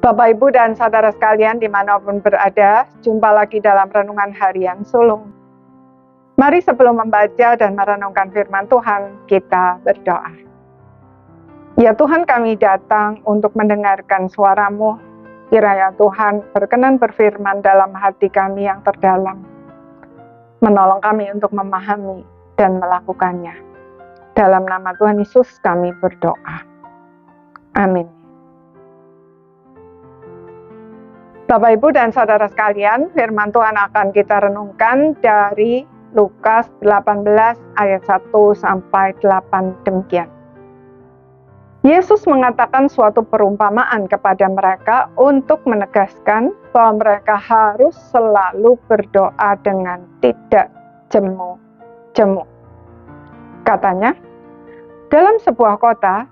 Bapak, Ibu, dan saudara sekalian dimanapun berada, jumpa lagi dalam Renungan Harian Sulung. Mari sebelum membaca dan merenungkan firman Tuhan, kita berdoa. Ya Tuhan, kami datang untuk mendengarkan suara-Mu. Kiranya Tuhan berkenan berfirman dalam hati kami yang terdalam, menolong kami untuk memahami dan melakukannya. Dalam nama Tuhan Yesus kami berdoa. Amin. Bapak, Ibu, dan saudara sekalian, firman Tuhan akan kita renungkan dari Lukas 18 ayat 1 sampai 8 demikian. Yesus mengatakan suatu perumpamaan kepada mereka untuk menegaskan bahwa mereka harus selalu berdoa dengan tidak jemu-jemu. Katanya, dalam sebuah kota,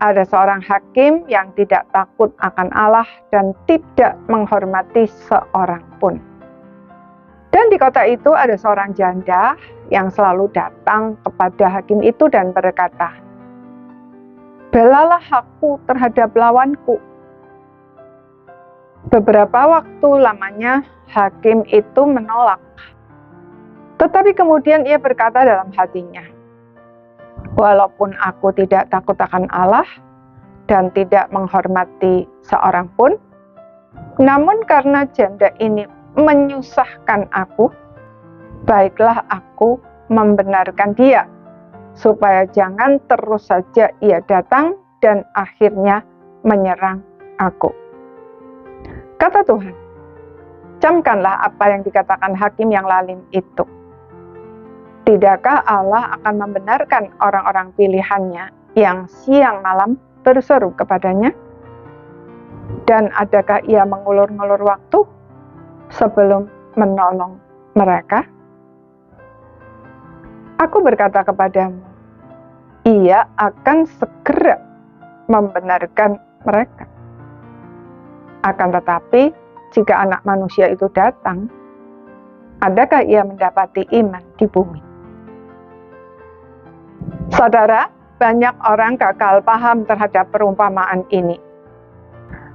ada seorang hakim yang tidak takut akan Allah dan tidak menghormati seorang pun. Dan di kota itu ada seorang janda yang selalu datang kepada hakim itu dan berkata, "Belalah aku terhadap lawanku." Beberapa waktu lamanya hakim itu menolak. Tetapi kemudian ia berkata dalam hatinya, "Walaupun aku tidak takut akan Allah dan tidak menghormati seorang pun, namun karena janda ini menyusahkan aku, baiklah aku membenarkan dia, supaya jangan terus saja ia datang dan akhirnya menyerang aku." Kata Tuhan, camkanlah apa yang dikatakan hakim yang lalim itu. Tidakkah Allah akan membenarkan orang-orang pilihannya yang siang malam berseru kepadanya? Dan adakah ia mengulur-ngulur waktu sebelum menolong mereka? Aku berkata kepadamu, ia akan segera membenarkan mereka. Akan tetapi, jika Anak Manusia itu datang, adakah ia mendapati iman di bumi? Saudara, banyak orang gagal paham terhadap perumpamaan ini.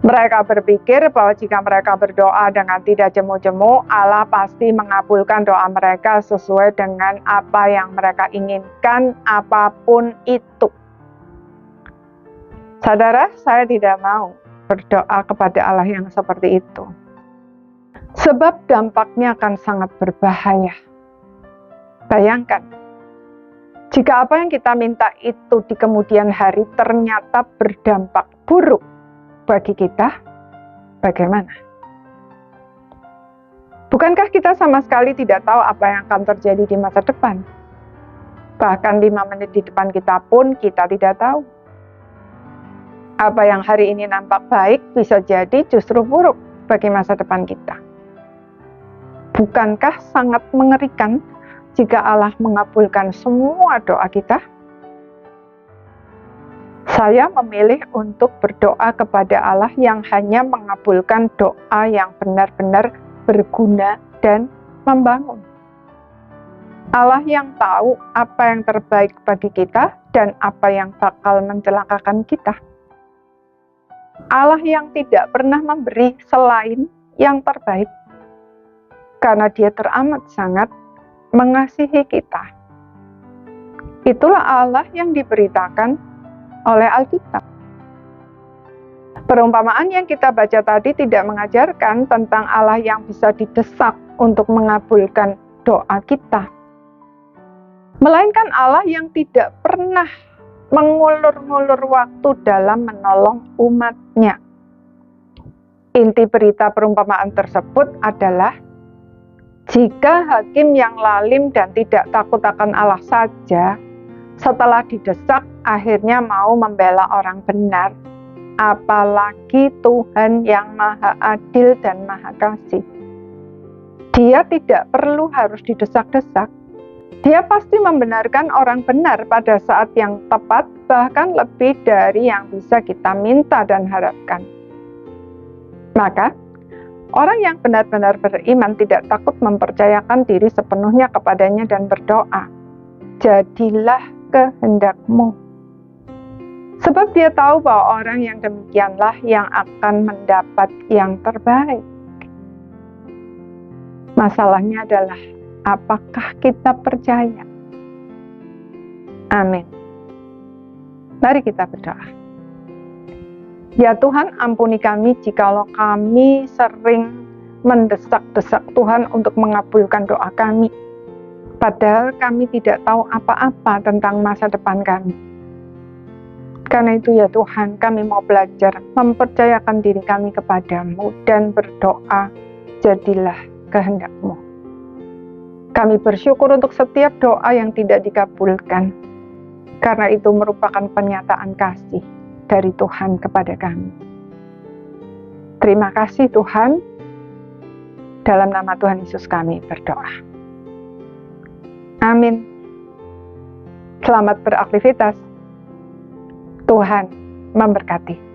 Mereka berpikir bahwa jika mereka berdoa dengan tidak jemu-jemu, Allah pasti mengabulkan doa mereka sesuai dengan apa yang mereka inginkan, apapun itu. Saudara, saya tidak mau berdoa kepada Allah yang seperti itu. Sebab dampaknya akan sangat berbahaya. Bayangkan, jika apa yang kita minta itu di kemudian hari ternyata berdampak buruk bagi kita, bagaimana? Bukankah kita sama sekali tidak tahu apa yang akan terjadi di masa depan? Bahkan 5 menit di depan kita pun kita tidak tahu. Apa yang hari ini nampak baik bisa jadi justru buruk bagi masa depan kita. Bukankah sangat mengerikan jika Allah mengabulkan semua doa kita? Saya memilih untuk berdoa kepada Allah yang hanya mengabulkan doa yang benar-benar berguna dan membangun. Allah yang tahu apa yang terbaik bagi kita dan apa yang bakal mencelakakan kita. Allah yang tidak pernah memberi selain yang terbaik, karena Dia teramat sangat mengasihi kita. Itulah Allah yang diberitakan oleh Alkitab. Perumpamaan yang kita baca tadi tidak mengajarkan tentang Allah yang bisa didesak untuk mengabulkan doa kita, melainkan Allah yang tidak pernah mengulur-ngulur waktu dalam menolong umat-Nya. Inti berita perumpamaan tersebut adalah, jika hakim yang lalim dan tidak takut akan Allah saja, setelah didesak akhirnya mau membela orang benar, apalagi Tuhan yang Maha Adil dan Maha Kasih. Dia tidak perlu harus didesak-desak. Dia pasti membenarkan orang benar pada saat yang tepat, bahkan lebih dari yang bisa kita minta dan harapkan. Maka, orang yang benar-benar beriman tidak takut mempercayakan diri sepenuhnya kepadanya dan berdoa, "Jadilah kehendak-Mu." Sebab dia tahu bahwa orang yang demikianlah yang akan mendapat yang terbaik. Masalahnya adalah, apakah kita percaya? Amin. Mari kita berdoa. Ya Tuhan, ampuni kami jikalau kami sering mendesak-desak Tuhan untuk mengabulkan doa kami. Padahal kami tidak tahu apa-apa tentang masa depan kami. Karena itu ya Tuhan, kami mau belajar mempercayakan diri kami kepadamu dan berdoa, jadilah kehendak-Mu. Kami bersyukur untuk setiap doa yang tidak dikabulkan, karena itu merupakan penyataan kasih dari Tuhan kepada kami. Terima kasih Tuhan, dalam nama Tuhan Yesus kami berdoa. Amin. Selamat beraktivitas. Tuhan memberkati.